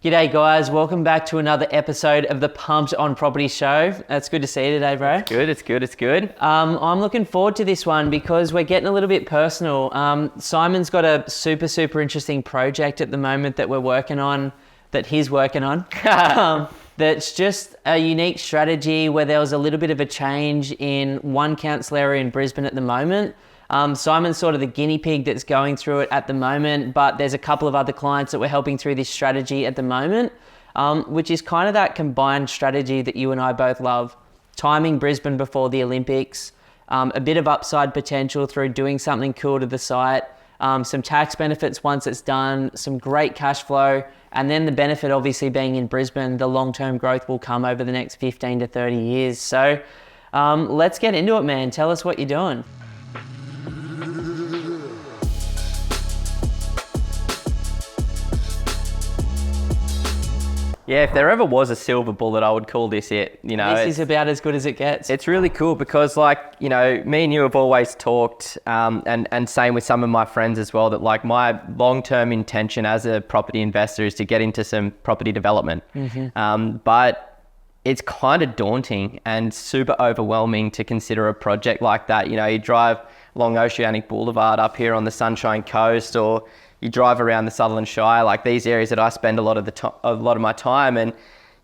G'day guys, welcome back to another episode of the Pumped on Property Show. It's good to see you today, bro. It's good. I'm looking forward to this one because we're getting a little bit personal. Simon's got a super interesting project at the moment that he's working on. That's just a unique strategy where there was a little bit of a change in one council area in Brisbane at the moment. Simon's sort of the guinea pig that's going through it at the moment, but there's a couple of other clients that we're helping through this strategy at the moment, which is kind of that combined strategy that you and I both love. Timing Brisbane before the Olympics, a bit of upside potential through doing something cool to the site, some tax benefits once it's done, some great cash flow, and then the benefit obviously being in Brisbane, the long-term growth will come over the next 15 to 30 years. So let's get into it, man. Tell us what you're doing. Yeah, if there ever was a silver bullet, I would call this it. This is about as good as it gets. It's really cool because, me and you have always talked, and same with some of my friends as well, that my long-term intention as a property investor is to get into some property development. But it's kind of daunting and super overwhelming to consider a project like that. You drive along Oceanic Boulevard up here on the Sunshine Coast, or you drive around the Sutherland Shire, these areas that I spend a lot of my time, and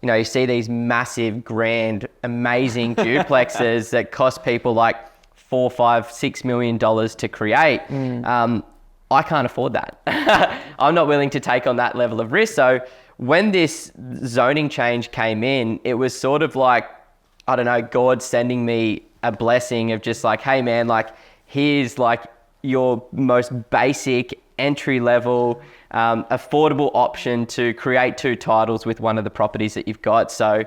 you see these massive, grand, amazing duplexes that cost people $4, $5, $6 million to create. I can't afford that. I'm not willing to take on that level of risk. So when this zoning change came in, it was sort of God sending me a blessing of just hey man, here's your most basic entry level, affordable option to create 2 titles with one of the properties that you've got. So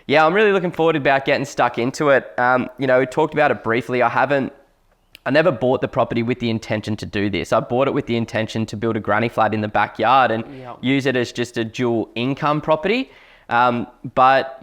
yeah, I'm really looking forward about getting stuck into it. We talked about it briefly. I never bought the property with the intention to do this. I bought it with the intention to build a granny flat in the backyard and use it as just a dual income property. But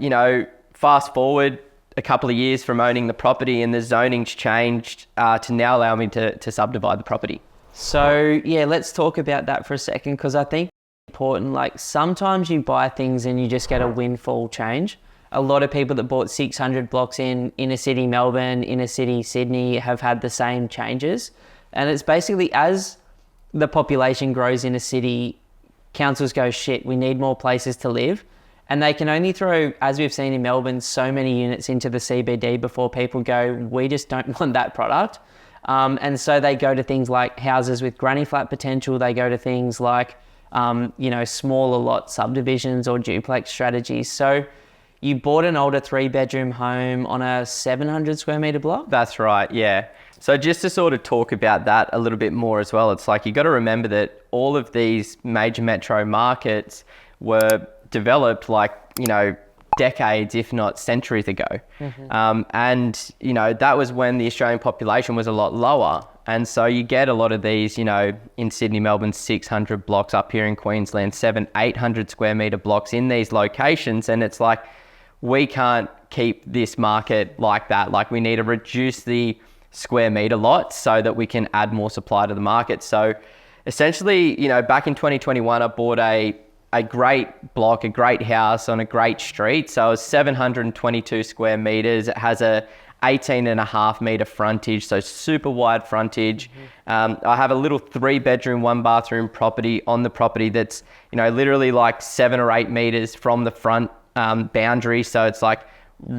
fast forward a couple of years from owning the property and the zoning's changed to now allow me to subdivide the property. So yeah, let's talk about that for a second, because I think it's important. Sometimes you buy things and you just get a windfall change. A lot of people that bought 600 blocks in inner city Melbourne, inner city Sydney have had the same changes. And it's basically as the population grows in a city, councils go, shit, we need more places to live. And they can only throw, as we've seen in Melbourne, so many units into the CBD before people go, we just don't want that product. And so they go to things like houses with granny flat potential. They go to things like, smaller lot subdivisions or duplex strategies. So you bought an older 3-bedroom home on a 700 square metre block? That's right, yeah. So just to sort of talk about that a little bit more as well, it's you got to remember that all of these major metro markets were developed decades, if not centuries ago. And that was when the Australian population was a lot lower. And so you get a lot of these, in Sydney, Melbourne, 600 blocks, up here in Queensland, 700-800 square metre blocks in these locations. And it's we can't keep this market like that. We need to reduce the square metre lots so that we can add more supply to the market. So essentially, back in 2021, I bought a great block, a great house on a great street. So it's 722 square meters. It has a 18.5 meter frontage, so super wide frontage. I have a little 3-bedroom, 1-bathroom property on the property that's, literally 7 or 8 meters from the front boundary. So it's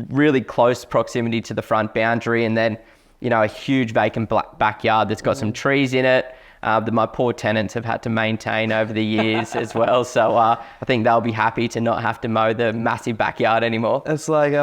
really close proximity to the front boundary. And then, a huge vacant backyard that's got some trees in it. That my poor tenants have had to maintain over the years as well. So I think they'll be happy to not have to mow the massive backyard anymore. It's they've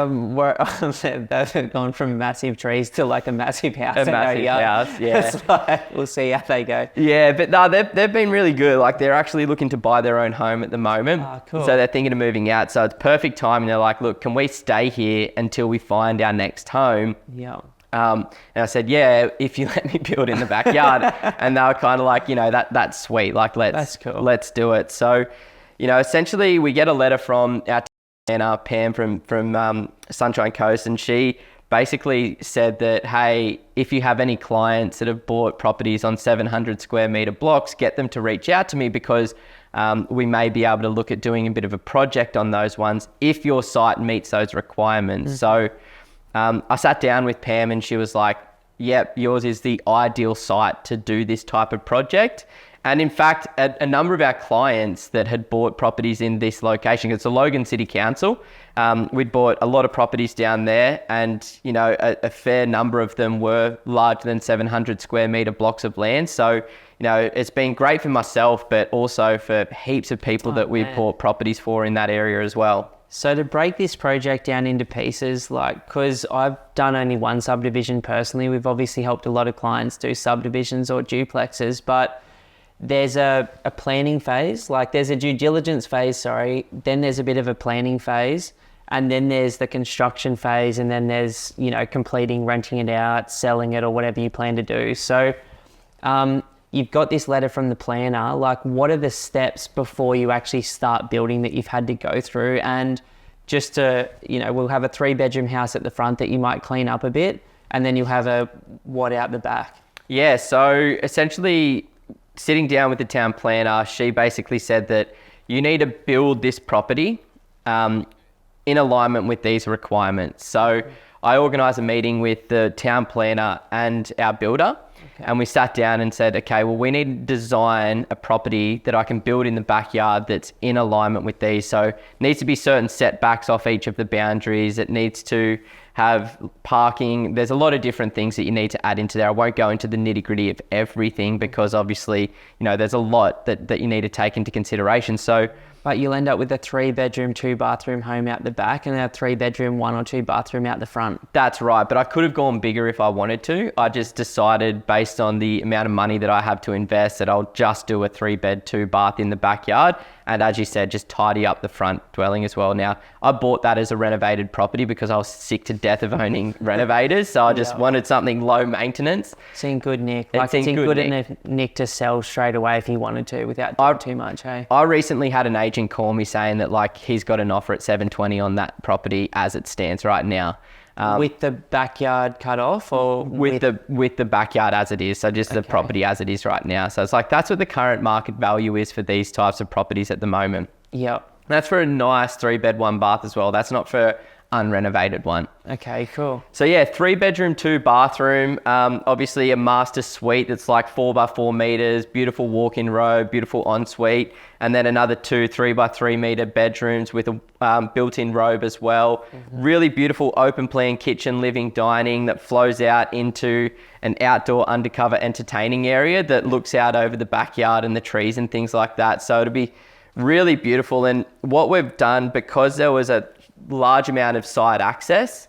gone from massive trees to a massive house. A massive house, yeah. It's we'll see how they go. Yeah, but no, they've been really good. They're actually looking to buy their own home at the moment. Oh, cool. So they're thinking of moving out. So it's perfect time. And they're look, can we stay here until we find our next home? Yeah. And I said, yeah, if you let me build in the backyard. And they were kind of that's sweet. That's cool. Let's do it. So, essentially we get a letter from our Pam from Sunshine Coast, and she basically said that, hey, if you have any clients that have bought properties on 700 square meter blocks, get them to reach out to me, because we may be able to look at doing a bit of a project on those ones if your site meets those requirements. So I sat down with Pam and she was like, yep, yours is the ideal site to do this type of project. And in fact, a number of our clients that had bought properties in this location, it's the Logan City Council, we'd bought a lot of properties down there, and a fair number of them were larger than 700 square metre blocks of land. So, it's been great for myself, but also for heaps of people that we've bought properties for in that area as well. So to break this project down into pieces, because I've done only one subdivision personally, we've obviously helped a lot of clients do subdivisions or duplexes, but there's a planning phase, there's a due diligence phase, then there's a bit of a planning phase, and then there's the construction phase, and then there's, completing, renting it out, selling it, or whatever you plan to do. So you've got this letter from the planner, what are the steps before you actually start building that you've had to go through? And just to, we'll have a 3-bedroom house at the front that you might clean up a bit, and then you'll have what out the back? Yeah, so essentially sitting down with the town planner, she basically said that you need to build this property in alignment with these requirements. So I organised a meeting with the town planner and our builder. And we sat down and said, okay, well, we need to design a property that I can build in the backyard that's in alignment with these. So it needs to be certain setbacks off each of the boundaries. It needs to have parking. There's a lot of different things that you need to add into there. I won't go into the nitty gritty of everything because obviously, there's a lot that you need to take into consideration. So, but you'll end up with a 3-bedroom, 2-bathroom home out the back and a 3-bedroom, 1 or 2 bathroom out the front. That's right. But I could have gone bigger if I wanted to. I just decided based on the amount of money that I have to invest that I'll just do a 3-bed, 2-bath in the backyard. And as you said, just tidy up the front dwelling as well. Now, I bought that as a renovated property because I was sick to death of owning renovators. So I just wanted something low maintenance. It's in good nick. It's in good nick to sell straight away if you wanted to without doing too much, hey? I recently had an agent call me saying that he's got an offer at 720 on that property as it stands right now. With the backyard cut off, or with the backyard as it is, so just the property as it is right now. So it's that's what the current market value is for these types of properties at the moment. Yep. That's for a nice 3-bed, 1-bath as well. That's not for unrenovated one. Okay, cool. So yeah, 3-bedroom, 2-bathroom, obviously a master suite that's 4 by 4 meters, beautiful walk-in robe, beautiful ensuite, and then another 2 3 by 3 meter bedrooms with a built-in robe as well. Really beautiful open plan kitchen, living, dining that flows out into an outdoor undercover entertaining area that looks out over the backyard and the trees and things like that. So it'll be really beautiful. And what we've done, because there was a large amount of side access,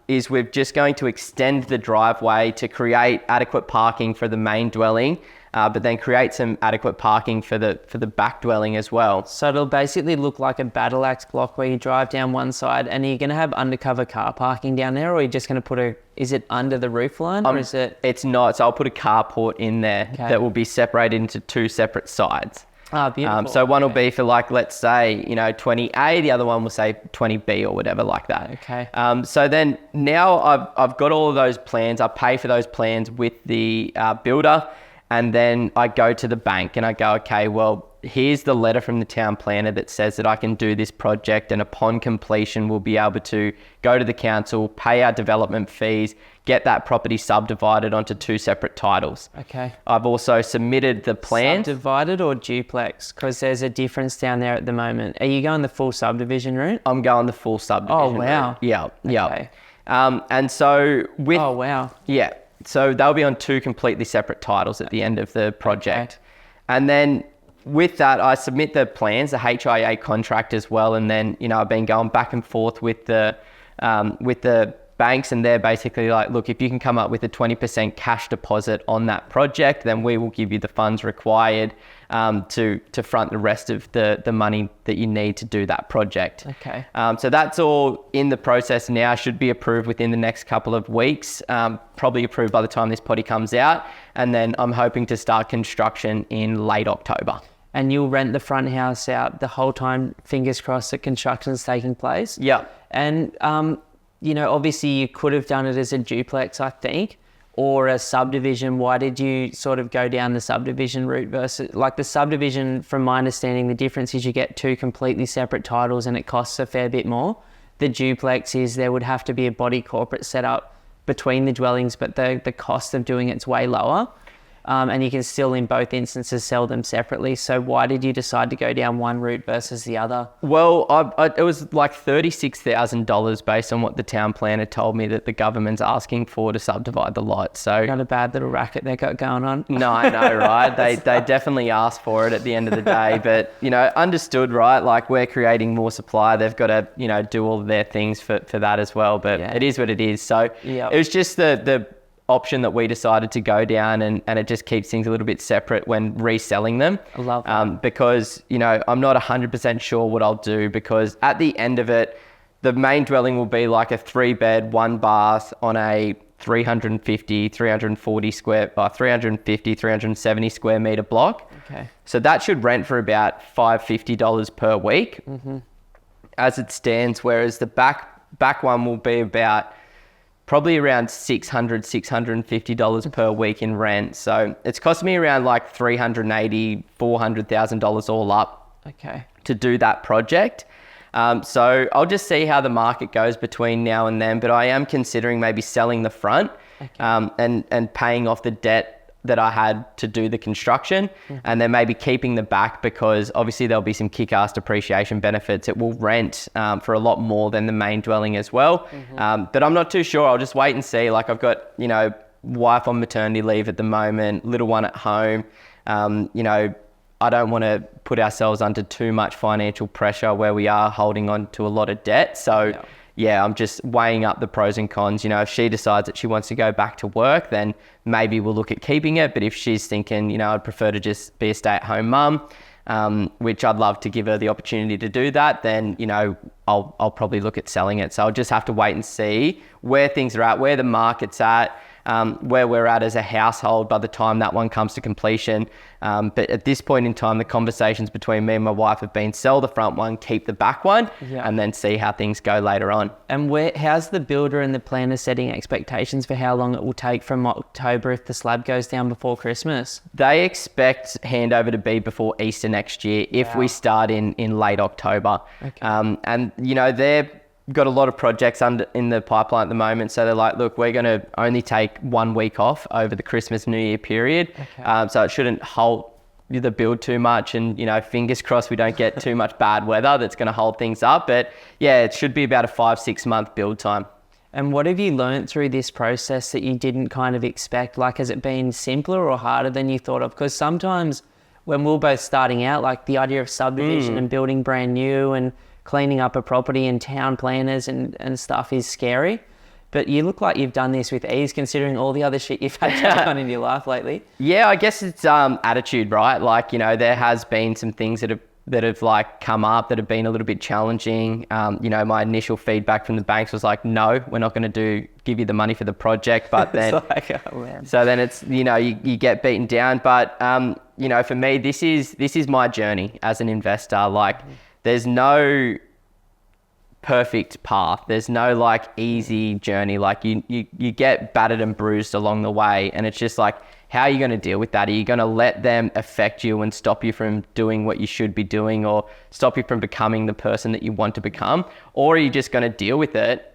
is we're just going to extend the driveway to create adequate parking for the main dwelling, but then create some adequate parking for the back dwelling as well. So it'll basically look like a battle axe block where you drive down one side, and you're going to have undercover car parking down there, or are you just going to put is it under the roof line, or is it? It's not. So I'll put a carport in there that will be separated into 2 separate sides. Oh, beautiful. So one will be for let's say, 20A, the other one will say 20B or whatever like that. Okay. So then now I've got all of those plans. I pay for those plans with the builder, and then I go to the bank and I go, okay, well, here's the letter from the town planner that says that I can do this project, and upon completion we'll be able to go to the council, pay our development fees, get that property subdivided onto 2 separate titles. Okay. I've also submitted the plan. Subdivided or duplex? Because there's a difference down there at the moment. Are you going the full subdivision route? I'm going the full subdivision route. Yeah. Okay. And so with... Oh, wow. Yeah. So they'll be on 2 completely separate titles at the end of the project. Okay. And then with that, I submit the plans, the HIA contract as well. And then, I've been going back and forth with the banks, and they're basically look, if you can come up with a 20% cash deposit on that project, then we will give you the funds required to front the rest of the money that you need to do that project. Okay. So that's all in the process now, should be approved within the next couple of weeks, probably approved by the time this potty comes out. And then I'm hoping to start construction in late October. And you'll rent the front house out the whole time, fingers crossed, that construction's taking place? Yeah. And, obviously you could have done it as a duplex, I think, or a subdivision? Why did you sort of go down the subdivision route versus like the subdivision? From my understanding, the difference is you get two completely separate titles and it costs a fair bit more. The duplex is there would have to be a body corporate set up between the dwellings, but the cost of doing it's way lower. And you can still, in both instances, sell them separately. So why did you decide to go down one route versus the other? Well, it was like $36,000 based on what the town planner told me that the government's asking for to subdivide the lot. So Not a bad little racket they got going on. No, I know, right? They definitely asked for it at the end of the day, but understood, right? Like we're creating more supply. They've got to, do all of their things for that as well. But It is what it is. So It was just the option that we decided to go down, and it just keeps things a little bit separate when reselling them. I love that. Because, I'm not 100% sure what I'll do, because at the end of it, the main dwelling will be like a 3-bed, 1-bath on a 350, 370 square meter block. Okay. So that should rent for about $550 per week as it stands, whereas the back one will be about probably around $650 per week in rent. So it's cost me around like $380,000, $400,000 all up to do that project. So I'll just see how the market goes between now and then, but I am considering maybe selling the front and paying off the debt that I had to do the construction, and then maybe keeping the back, because obviously there'll be some kick-ass depreciation benefits. It will rent for a lot more than the main dwelling as well. But I'm not too sure. I'll just wait and see. Like I've got, wife on maternity leave at the moment, little one at home. I don't want to put ourselves under too much financial pressure where we are holding on to a lot of debt. So I'm just weighing up the pros and cons. If she decides that she wants to go back to work, then maybe we'll look at keeping it. But if she's thinking, I'd prefer to just be a stay-at-home mum, which I'd love to give her the opportunity to do that, then, I'll probably look at selling it. So I'll just have to wait and see where things are at, where the market's at, where we're at as a household by the time that one comes to completion. But at this point in time, the conversations between me and my wife have been sell the front one, keep the back one, and then see how things go later on. And how's the builder and the planner setting expectations for how long it will take from October if the slab goes down before Christmas? They expect handover to be before Easter next year if we start in late October. And, they're got a lot of projects in the pipeline at the moment. So they're like, look, we're going to only take 1 week off over the Christmas New Year period. So it shouldn't halt the build too much. And, fingers crossed we don't get too much bad weather that's going to hold things up. But it should be about a 5-6 month build time. And what have you learned through this process that you didn't kind of expect? Like, has it been simpler or harder than you thought of? Because sometimes when we're both starting out, like the idea of subdivision and building brand new and cleaning up a property and town planners and stuff is scary. But you look like you've done this with ease, considering all the other shit you've had going on in your life lately. Yeah, I guess it's attitude, right? Like, there has been some things that have like come up that have been a little bit challenging. My initial feedback from the banks was like, no, we're not going to give you the money for the project. But then, so then it's, you get beaten down. But, for me, this is my journey as an investor. Like, there's no perfect path. There's no like easy journey. Like you get battered and bruised along the way, and it's just like, how are you going to deal with that? Are you going to let them affect you and stop you from doing what you should be doing, or stop you from becoming the person that you want to become? Or are you just going to deal with it,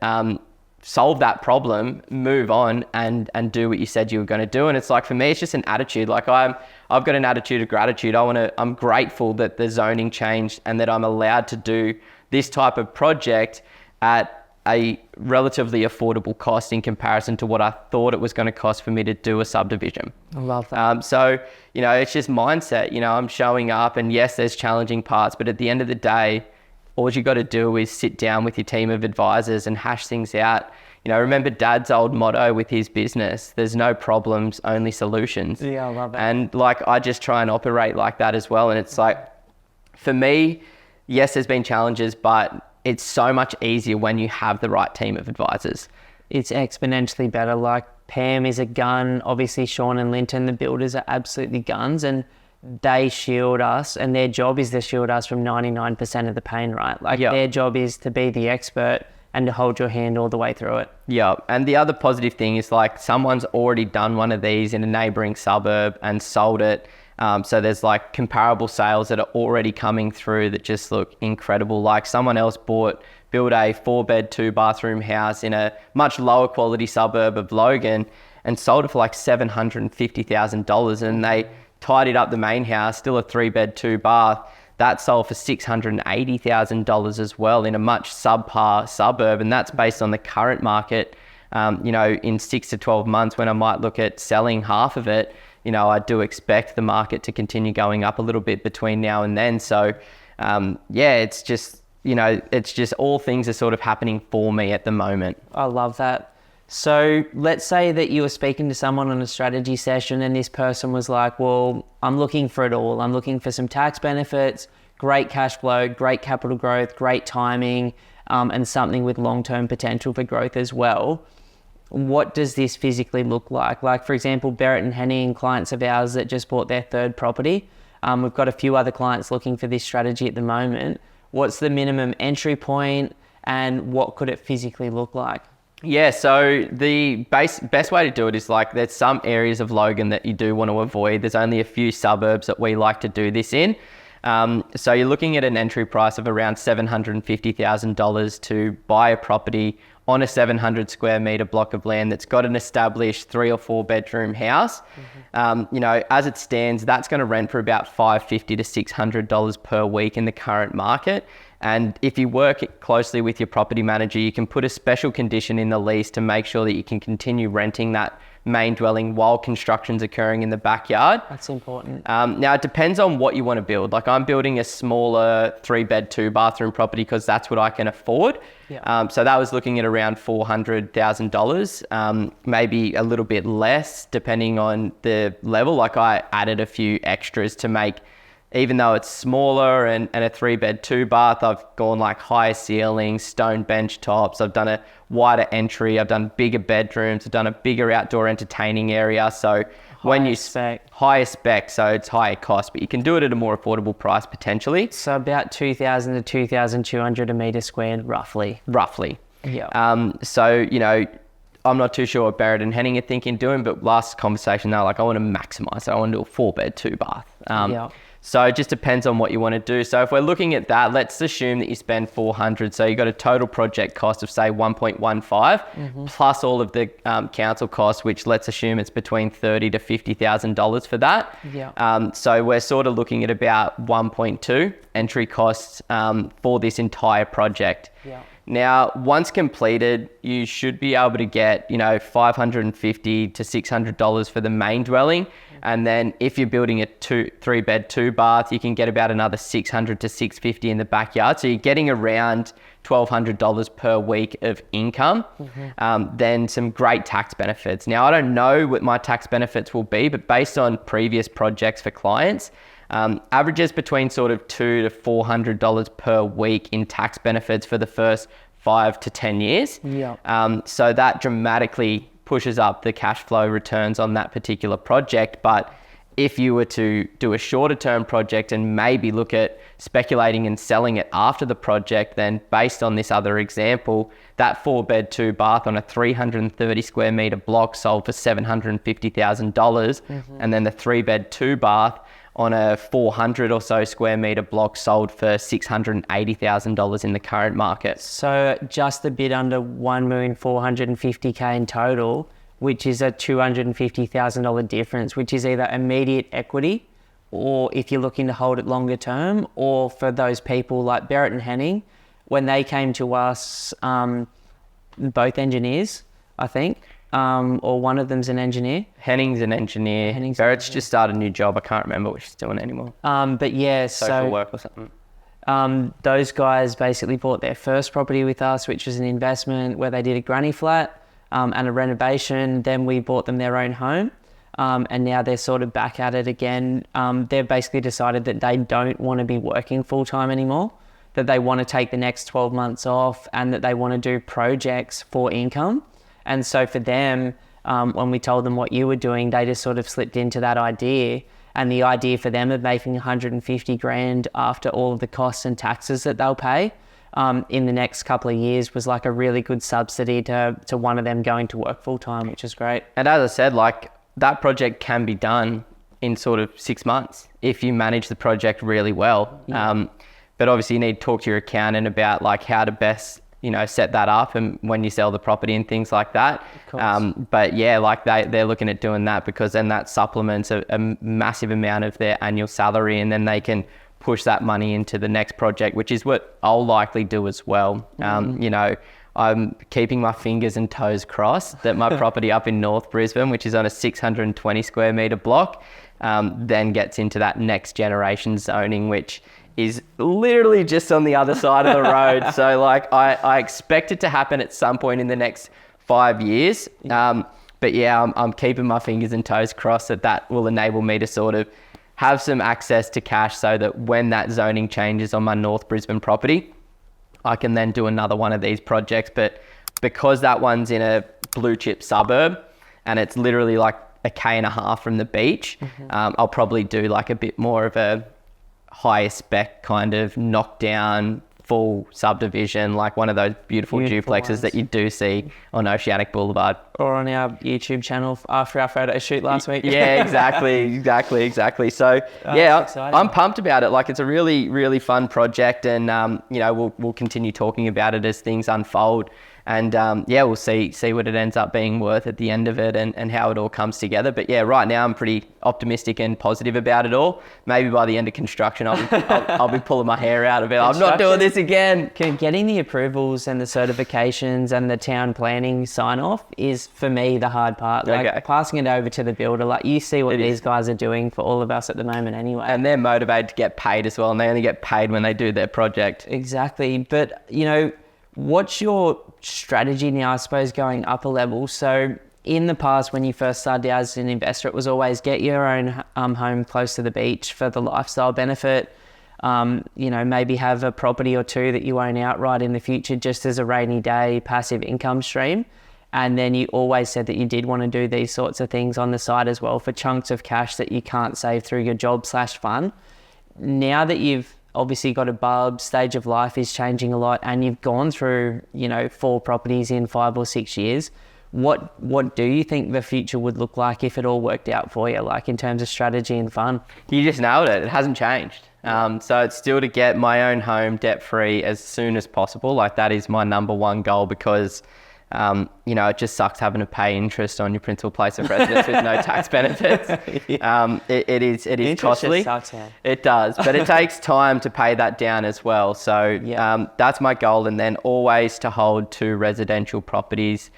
solve that problem, move on, and do what you said you were going to do? And it's like, for me, it's just an attitude. Like I've got an attitude of gratitude. I'm grateful that the zoning changed and that I'm allowed to do this type of project at a relatively affordable cost in comparison to what I thought it was going to cost for me to do a subdivision. I love that. So, it's just mindset. I'm showing up, and yes, there's challenging parts, but at the end of the day, all you got to do is sit down with your team of advisors and hash things out. Remember Dad's old motto with his business, there's no problems, only solutions. Yeah, I love it. And like, I just try and operate like that as well. And it's like, for me, yes, there's been challenges, but it's so much easier when you have the right team of advisors. It's exponentially better. Like Pam is a gun. Obviously, Sean and Linton, the builders, are absolutely guns, and they shield us, and their job is to shield us from 99% of the pain, right? Like their job is to be the expert and to hold your hand all the way through it. Yeah, and the other positive thing is like someone's already done one of these in a neighbouring suburb and sold it. So there's like comparable sales that are already coming through that just look incredible. Like someone else built a 4-bed, 2-bathroom house in a much lower quality suburb of Logan and sold it for like $750,000, and they tidied up the main house, still a 3-bed, 2-bath. That sold for $680,000 as well in a much subpar suburb, and that's based on the current market. In 6 to 12 months, when I might look at selling half of it, I do expect the market to continue going up a little bit between now and then. So, it's just, it's just all things are sort of happening for me at the moment. I love that. So let's say that you were speaking to someone on a strategy session and this person was like, well, I'm looking for it all. I'm looking for some tax benefits, great cash flow, great capital growth, great timing, and something with long-term potential for growth as well. What does this physically look like? Like, for example, Barrett and Henning, clients of ours that just bought their 3rd property. We've got a few other clients looking for this strategy at the moment. What's the minimum entry point and what could it physically look like? Yeah, so the best way to do it is like there's some areas of Logan that you do want to avoid. There's only a few suburbs that we like to do this in. So you're looking at an entry price of around $750,000 to buy a property on a 700 square metre block of land that's got an established 3 or 4 bedroom house. As it stands, that's going to rent for about $550 to $600 per week in the current market. And if you work closely with your property manager, you can put a special condition in the lease to make sure that you can continue renting that main dwelling while construction's occurring in the backyard. That's important. Now, it depends on what you want to build. Like I'm building a smaller 3-bed, 2-bathroom property because that's what I can afford. Yeah. So that was looking at around $400,000, maybe a little bit less depending on the level. Like I added a few extras to make, even though it's smaller and a 3-bed, 2-bath, I've gone like higher ceilings, stone bench tops. I've done a wider entry. I've done bigger bedrooms. I've done a bigger outdoor entertaining area. So higher spec, so it's higher cost, but you can do it at a more affordable price potentially. So about 2,000 to 2,200 a metre squared, roughly. Yeah. I'm not too sure what Barrett and Henning are thinking doing, but last conversation, they're like, I want to maximize it. I want to do a 4-bed, 2-bath. So it just depends on what you want to do. So if we're looking at that, let's assume that you spend $400. So you got a total project cost of say 1.15 plus all of the council costs, which let's assume it's between $30,000 to $50,000 for that. Yeah. So we're sort of looking at about 1.2 entry costs for this entire project. Yeah. Now, once completed, you should be able to get, $550 to $600 for the main dwelling. And then if you're building a 3-bed, 2-bath, you can get about another $600 to $650 in the backyard. So you're getting around $1,200 per week of income. Then some great tax benefits. Now, I don't know what my tax benefits will be, but based on previous projects for clients, averages between sort of $200 to $400 per week in tax benefits for the first 5 to 10 years. Yeah. So that dramatically pushes up the cash flow returns on that particular project. But if you were to do a shorter term project and maybe look at speculating and selling it after the project, then based on this other example, that 4-bed, 2-bath on a 330 square metre block sold for $750,000. And then the 3-bed, 2-bath on a 400 or so square metre block sold for $680,000 in the current market. So just a bit under $1,450,000 in total, which is a $250,000 difference, which is either immediate equity, or if you're looking to hold it longer term, or for those people like Barrett and Henning, when they came to us, both engineers, I think, or one of them's an engineer. Henning's an engineer. Barrett's just started a new job. I can't remember what she's doing anymore. But yeah, social work or something. Those guys basically bought their first property with us, which was an investment where they did a granny flat and a renovation. Then we bought them their own home. And now they're sort of back at it again. They've basically decided that they don't want to be working full time anymore, that they want to take the next 12 months off and that they want to do projects for income. And so for them, when we told them what you were doing, they just sort of slipped into that idea. And the idea for them of making $150,000 after all of the costs and taxes that they'll pay in the next couple of years was like a really good subsidy to one of them going to work full time, which is great. And as I said, like that project can be done in sort of 6 months if you manage the project really well. Yeah. But obviously you need to talk to your accountant about like how to best, set that up and when you sell the property and things like that. Of course. But yeah, like they're looking at doing that because then that supplements a massive amount of their annual salary, and then they can push that money into the next project, which is what I'll likely do as well. I'm keeping my fingers and toes crossed that my property up in North Brisbane, which is on a 620 square metre block, then gets into that next generation zoning, which is literally just on the other side of the road. So like I expect it to happen at some point in the next 5 years. But yeah, I'm keeping my fingers and toes crossed that will enable me to sort of have some access to cash so that when that zoning changes on my North Brisbane property, I can then do another one of these projects. But because that one's in a blue chip suburb and it's literally like 1.5 km from the beach, I'll probably do like a bit more of a higher spec kind of knockdown full subdivision, like one of those beautiful duplexes ones that you do see on Oceanic Boulevard. Or on our YouTube channel after our photo shoot last week. Yeah, exactly. So yeah, I'm pumped about it. Like it's a really, really fun project, and we'll continue talking about it as things unfold. And we'll see what it ends up being worth at the end of it, and how it all comes together. But yeah, right now I'm pretty optimistic and positive about it all. Maybe by the end of construction, I'll be pulling my hair out of it. I'm not doing this again. Getting the approvals and the certifications and the town planning sign off is for me the hard part. Like passing it over to the builder, like you see what these guys are doing for all of us at the moment anyway. And they're motivated to get paid as well, and they only get paid when they do their project. Exactly. But what's your strategy now, I suppose, going up a level? So in the past, when you first started as an investor, it was always get your own home close to the beach for the lifestyle benefit. Maybe have a property or two that you own outright in the future just as a rainy day passive income stream. And then you always said that you did want to do these sorts of things on the side as well for chunks of cash that you can't save through your job/fun. Now that you've obviously got a bulb, stage of life is changing a lot, and you've gone through, 4 properties in 5 or 6 years. What do you think the future would look like if it all worked out for you, like in terms of strategy and fun? You just nailed it. It hasn't changed. So it's still to get my own home debt-free as soon as possible. Like that is my number one goal, because it just sucks having to pay interest on your principal place of residence with no tax benefits. It is costly. Sucks, yeah. It does, but it takes time to pay that down as well. So that's my goal, and then always to hold 2 residential properties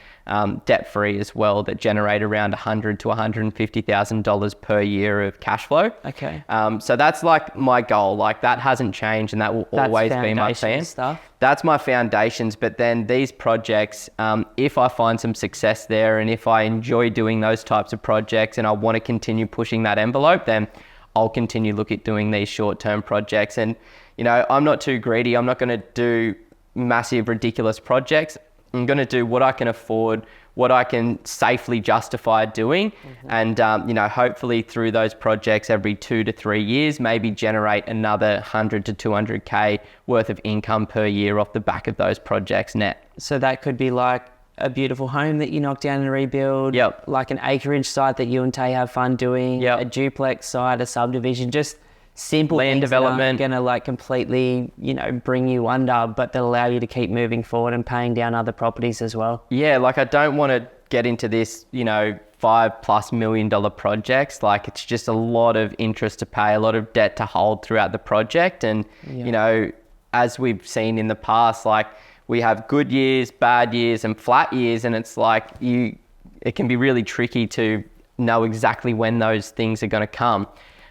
debt-free as well that generate around $100,000 to $150,000 per year of cash flow. Okay. So that's like my goal. Like that hasn't changed, and that will always be my plan. Stuff. That's my foundations. But then these projects, if I find some success there, and if I enjoy doing those types of projects and I want to continue pushing that envelope, then I'll continue look at doing these short-term projects. And, I'm not too greedy. I'm not going to do massive, ridiculous projects. I'm going to do what I can afford, what I can safely justify doing. And, hopefully through those projects every 2 to 3 years, maybe generate another 100 to 200K worth of income per year off the back of those projects net. So that could be like a beautiful home that you knock down and rebuild, like an acreage site that you and Tay have fun doing, a duplex site, a subdivision, just simple land development, going to like completely, bring you under, but they'll allow you to keep moving forward and paying down other properties as well. Yeah, like I don't want to get into this, $5+ million projects. Like it's just a lot of interest to pay, a lot of debt to hold throughout the project. And, as we've seen in the past, like we have good years, bad years and flat years. And it's like it can be really tricky to know exactly when those things are going to come.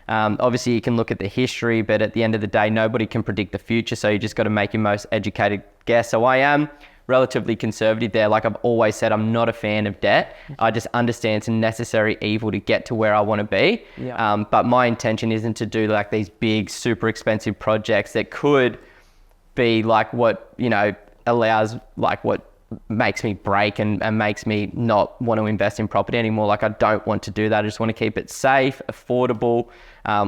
Obviously you can look at the history, but at the end of the day, nobody can predict the future. So you just got to make your most educated guess. So I am relatively conservative there. Like I've always said, I'm not a fan of debt. I just understand it's a necessary evil to get to where I want to be. But my intention isn't to do like these big, super expensive projects that could be like what, allows like what makes me break and makes me not want to invest in property anymore. Like I don't want to do that. I just want to keep it safe, affordable,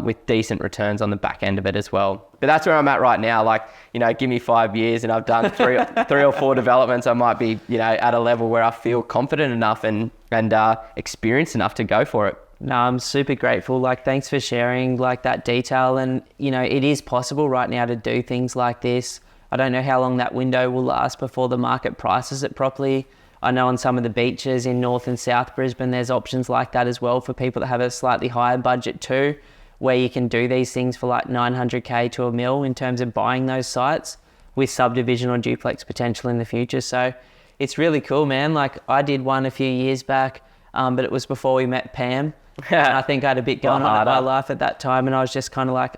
with decent returns on the back end of it as well. But that's where I'm at right now. Like, you know, give me 5 years and I've done three or four developments. I might be, you know, at a level where I feel confident enough and experienced enough to go for it. No, I'm super grateful. Like, thanks for sharing like that detail. And, you know, it is possible right now to do things like this. I don't know how long that window will last before the market prices it properly. I know on some of the beaches in North and South Brisbane, there's options like that as well for people that have a slightly higher budget too, where you can do these things for like 900K to $1 million in terms of buying those sites with subdivision or duplex potential in the future. So it's really cool, man. Like I did one a few years back, but it was before we met Pam. And I think I had a bit going on in my life at that time, and I was just kind of like,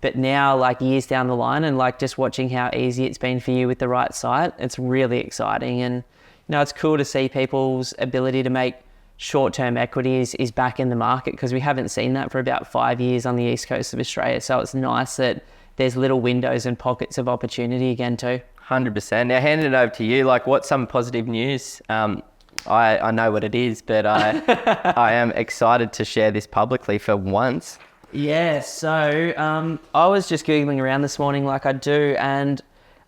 but now like years down the line and like just watching how easy it's been for you with the right site, it's really exciting. And, you know, it's cool to see people's ability to make short-term equities is back in the market, because we haven't seen that for about 5 years on the east coast of Australia. So it's nice that there's little windows and pockets of opportunity again too. 100%. Now handing it over to you, like what's some positive news? I know what it is, but I am excited to share this publicly for once. Yeah, so I was just Googling around this morning like I do, and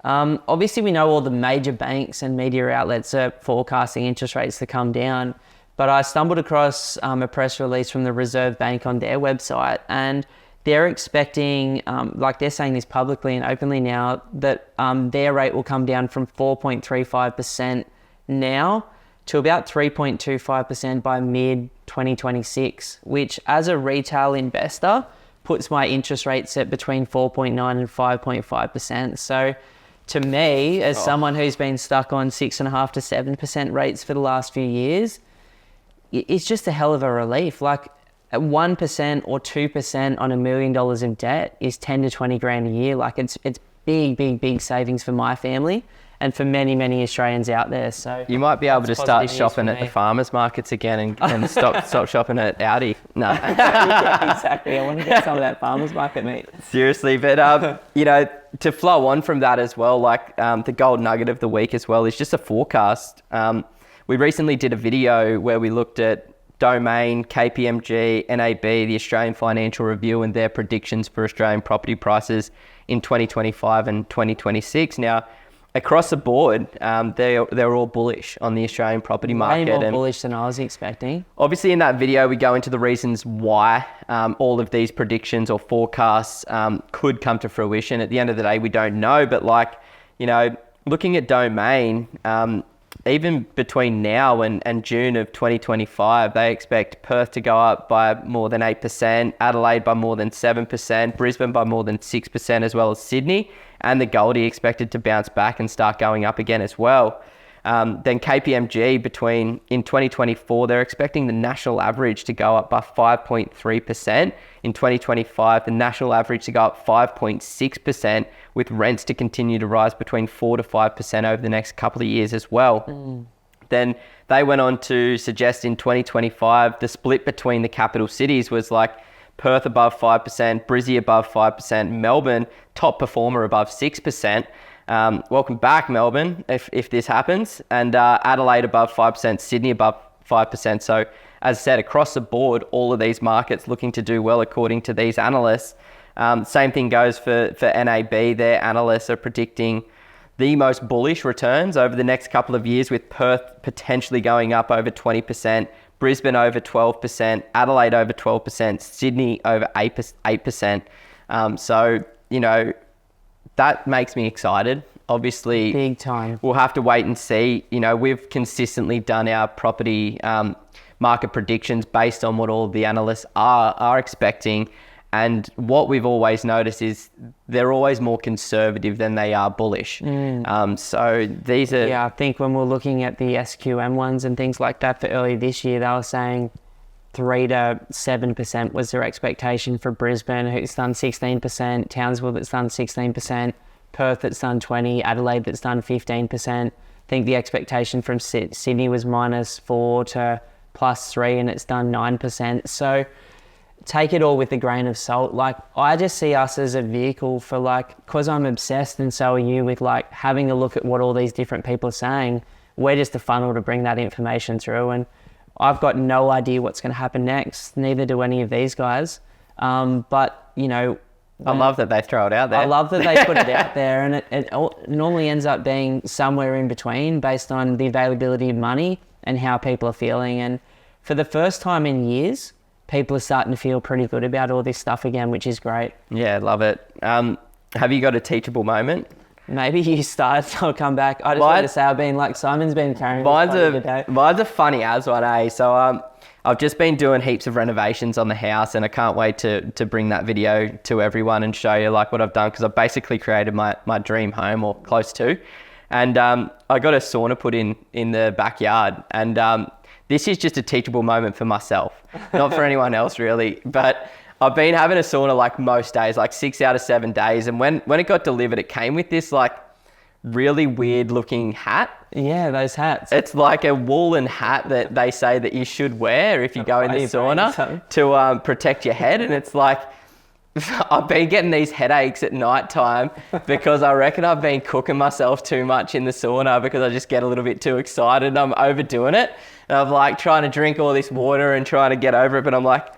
obviously we know all the major banks and media outlets are forecasting interest rates to come down, but I stumbled across a press release from the Reserve Bank on their website, and they're expecting, like they're saying this publicly and openly now, that their rate will come down from 4.35% now to about 3.25% by mid-2026, which as a retail investor puts my interest rates at between 4.9 and 5.5%. So to me, as someone who's been stuck on 6.5 to 7% rates for the last few years, it's just a hell of a relief. Like 1% or 2% on $1 million in debt is 10 to 20 grand a year. Like it's big savings for my family and for many Australians out there. So you might be able to start shopping at the farmers markets again and stop shopping at Audi. No. Exactly. I want to get some of that farmers market meat. Seriously, but you know, to flow on from that as well, like the gold nugget of the week as well is just a forecast. We recently did a video where we looked at Domain, KPMG, NAB, the Australian Financial Review, and their predictions for Australian property prices in 2025 and 2026. Now, across the board, they're all bullish on the Australian property market. Way more bullish than I was expecting. Obviously, in that video, we go into the reasons why all of these predictions or forecasts could come to fruition. At the end of the day, we don't know. But like, you know, looking at Domain, even between now and June of 2025, they expect Perth to go up by more than 8%, Adelaide by more than 7%, Brisbane by more than 6%, as well as Sydney. And the Goldie expected to bounce back and start going up again as well. Then KPMG in 2024, they're expecting the national average to go up by 5.3%. In 2025, the national average to go up 5.6%, with rents to continue to rise between 4 to 5% over the next couple of years as well. Then they went on to suggest in 2025, the split between the capital cities was like Perth above 5%, Brizzy above 5%, Melbourne top performer above 6%. Welcome back, Melbourne, if this happens. And Adelaide above 5%, Sydney above 5%. So as I said, across the board, all of these markets looking to do well according to these analysts. Same thing goes for NAB. Their analysts are predicting the most bullish returns over the next couple of years, with Perth potentially going up over 20%, Brisbane over 12%, Adelaide over 12%, Sydney over 8%. So, you know, that makes me excited. Obviously, big time. We'll have to wait and see. You know, we've consistently done our property market predictions based on what all the analysts are expecting. And what we've always noticed is they're always more conservative than they are bullish. So these are... Yeah, I think when we're looking at the SQM ones and things like that for early this year, they were saying 3 to 7% was their expectation for Brisbane, who's done 16%, Townsville that's done 16%, Perth that's done 20%, Adelaide that's done 15%. I think the expectation from Sydney was -4 to +3, and it's done 9%. So take it all with a grain of salt. Like, I just see us as a vehicle for like, because I'm obsessed and so are you with like having a look at what all these different people are saying. We're just a funnel to bring that information through, and I've got no idea what's going to happen next. Neither do any of these guys. But, you know, I love that they throw it out there. I love that they put it out there, and it normally ends up being somewhere in between based on the availability of money and how people are feeling. And for the first time in years, people are starting to feel pretty good about all this stuff again, which is great. Yeah, love it. Have you got a teachable moment? Maybe you start, so I'll come back. I just wanted to say I've been like, Simon's been carrying mine's a funny as one, eh? So I've just been doing heaps of renovations on the house, and I can't wait to bring that video to everyone and show you like what I've done, because I've basically created my dream home, or close to. And I got a sauna put in the backyard, and this is just a teachable moment for myself, not for anyone else really. But I've been having a sauna like most days, like 6 out of 7 days. And when it got delivered, it came with this like really weird looking hat. Yeah, those hats. It's like a woolen hat that they say that you should wear if you go in the sauna to protect your head. And it's like, I've been getting these headaches at night time because I reckon I've been cooking myself too much in the sauna, because I just get a little bit too excited and I'm overdoing it. And I'm like trying to drink all this water and trying to get over it, but I'm like,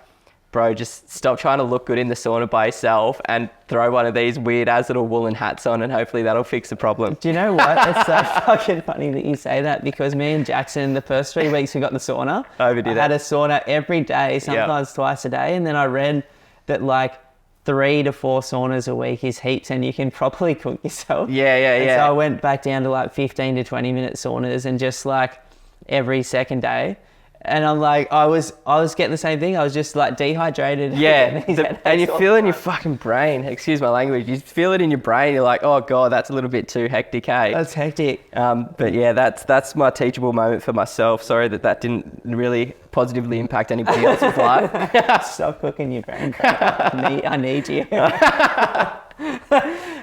bro, just stop trying to look good in the sauna by yourself and throw one of these weird ass little woolen hats on, and hopefully that'll fix the problem. Do you know what? It's so fucking funny that you say that, because me and Jackson, the first 3 weeks we got the sauna, I had a sauna every day, sometimes twice a day. And then I read that like 3 to 4 saunas a week is heaps, and you can properly cook yourself. Yeah. So I went back down to like 15 to 20 minute saunas, and just like every second day. And I'm like, I was getting the same thing. I was just like dehydrated. Yeah, and you feel it in your fucking brain. Excuse my language. You feel it in your brain. You're like, oh God, that's a little bit too hectic, hey? That's hectic. But yeah, that's my teachable moment for myself. Sorry that didn't really positively impact anybody else's life. Stop cooking your brain. I need you.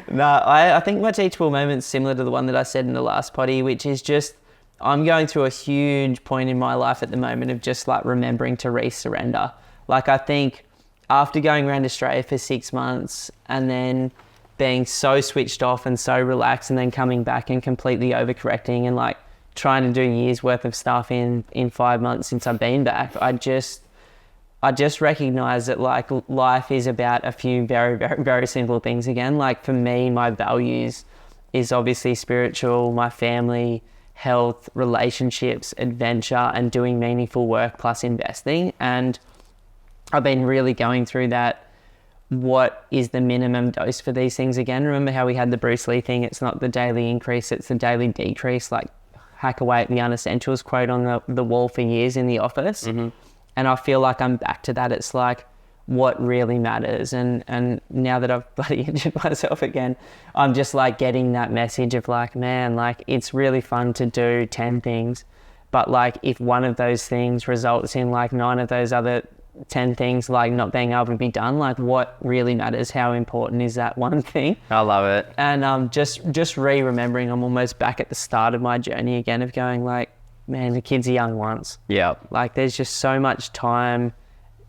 No, I think my teachable moment's similar to the one that I said in the last potty, which is just, I'm going through a huge point in my life at the moment of just like remembering to re-surrender. Like, I think after going around Australia for 6 months and then being so switched off and so relaxed, and then coming back and completely overcorrecting and like trying to do years worth of stuff in 5 months since I've been back, I just recognize that like life is about a few very, very, very simple things again. Like for me, my values is obviously spiritual, my family, health, relationships, adventure, and doing meaningful work plus investing. And I've been really going through that. What is the minimum dose for these things again? Remember how we had the Bruce Lee thing? It's not the daily increase, it's the daily decrease. Like, hack away at the unessentials quote on the wall for years in the office. Mm-hmm. And I feel like I'm back to that. It's like, what really matters. And now that I've bloody injured myself again, I'm just like getting that message of like, man, like it's really fun to do 10 things, but like if one of those things results in like 9 of those other 10 things like not being able to be done, like what really matters? How important is that one thing? I love it. And just remembering I'm almost back at the start of my journey again of going like, man, the kids are young once. Yeah. Like there's just so much time,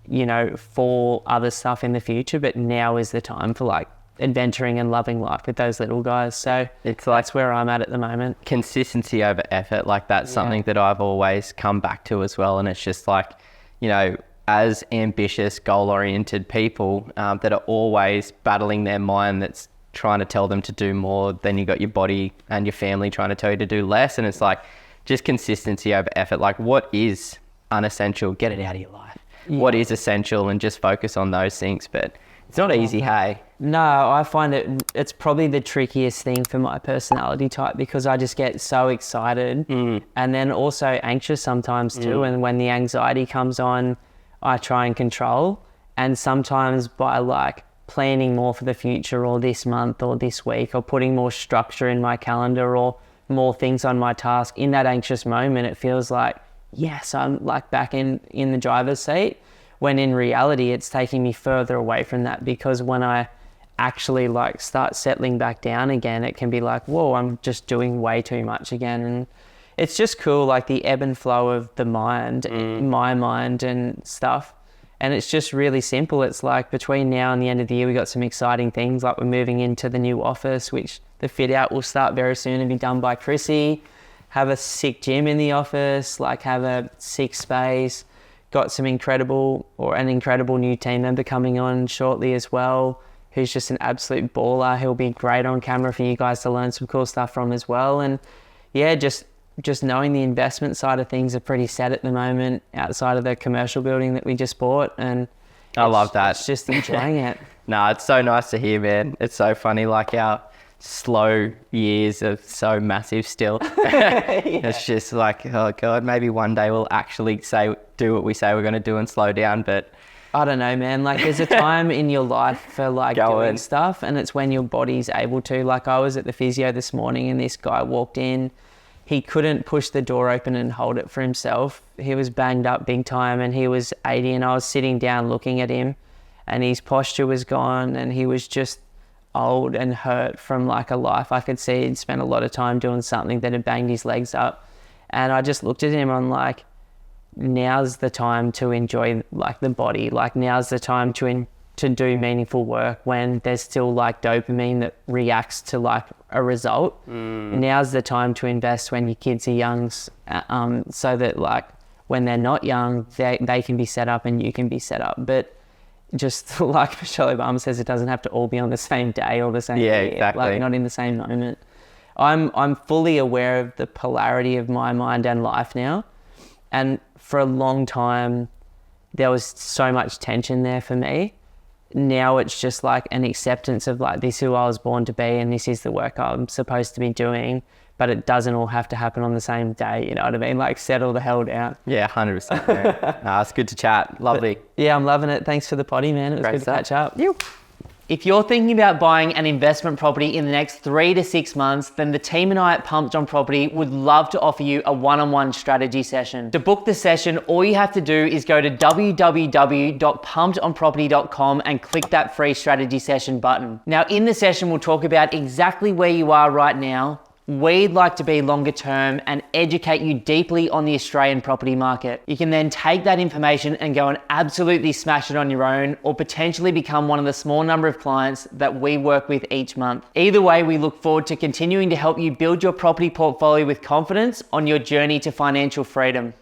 you know, for other stuff in the future, but now is the time for like adventuring and loving life with those little guys. So it's like, that's where I'm at the moment. Consistency over effort, like that's something that I've always come back to as well. And it's just like, you know, as ambitious, goal-oriented people that are always battling their mind that's trying to tell them to do more, then you got your body and your family trying to tell you to do less. And it's like just consistency over effort. Like what is unessential? Get it out of your life. Yeah. What is essential, and just focus on those things. But it's not easy, hey? No, I find it's probably the trickiest thing for my personality type, because I just get so excited and then also anxious sometimes too. And when the anxiety comes on, I try and control. And sometimes by like planning more for the future, or this month or this week, or putting more structure in my calendar or more things on my task, in that anxious moment, it feels like, yes, I'm like back in the driver's seat, when in reality it's taking me further away from that, because when I actually like start settling back down again, it can be like, whoa, I'm just doing way too much again. And it's just cool, like the ebb and flow of the mind, my mind and stuff. And it's just really simple. It's like between now and the end of the year, we got some exciting things. Like we're moving into the new office, which the fit out will start very soon and be done by Chrissy. Have a sick gym in the office, like have a sick space. Got an incredible new team member coming on shortly as well, who's just an absolute baller. He'll be great on camera for you guys to learn some cool stuff from as well. And yeah, just knowing the investment side of things are pretty set at the moment outside of the commercial building that we just bought. And I love that. It's just enjoying it. No, it's so nice to hear, man. It's so funny, like our slow years are so massive still. It's just like, oh God, maybe one day we'll actually do what we say we're going to do and slow down. But I don't know, man. Like there's a time in your life for like doing stuff, and it's when your body's able to. Like I was at the physio this morning and this guy walked in. He couldn't push the door open and hold it for himself. He was banged up big time and he was 80, and I was sitting down looking at him and his posture was gone and he was just old and hurt from like a life. I could see he'd spent a lot of time doing something that had banged his legs up. And I just looked at him and I'm like, now's the time to enjoy like the body. Like now's the time to do meaningful work when there's still like dopamine that reacts to like a result. Now's the time to invest when your kids are young, so that like when they're not young, they can be set up and you can be set up. But just like Michelle Obama says, it doesn't have to all be on the same day or the same year. Exactly. Like not in the same moment. I'm fully aware of the polarity of my mind and life now. And for a long time, there was so much tension there for me. Now it's just like an acceptance of like, this is who I was born to be and this is the work I'm supposed to be doing, but it doesn't all have to happen on the same day, you know what I mean? Like settle the hell down. Yeah, 100%. Yeah. No, it's good to chat. Lovely. But, yeah, I'm loving it. Thanks for the potty, man. It was good to catch up. If you're thinking about buying an investment property in the next 3 to 6 months, then the team and I at Pumped on Property would love to offer you a one-on-one strategy session. To book the session, all you have to do is go to www.pumpedonproperty.com and click that free strategy session button. Now, in the session, we'll talk about exactly where you are right now, where you'd like to be longer term, and educate you deeply on the Australian property market. You can then take that information and go and absolutely smash it on your own, or potentially become one of the small number of clients that we work with each month. Either way, we look forward to continuing to help you build your property portfolio with confidence on your journey to financial freedom.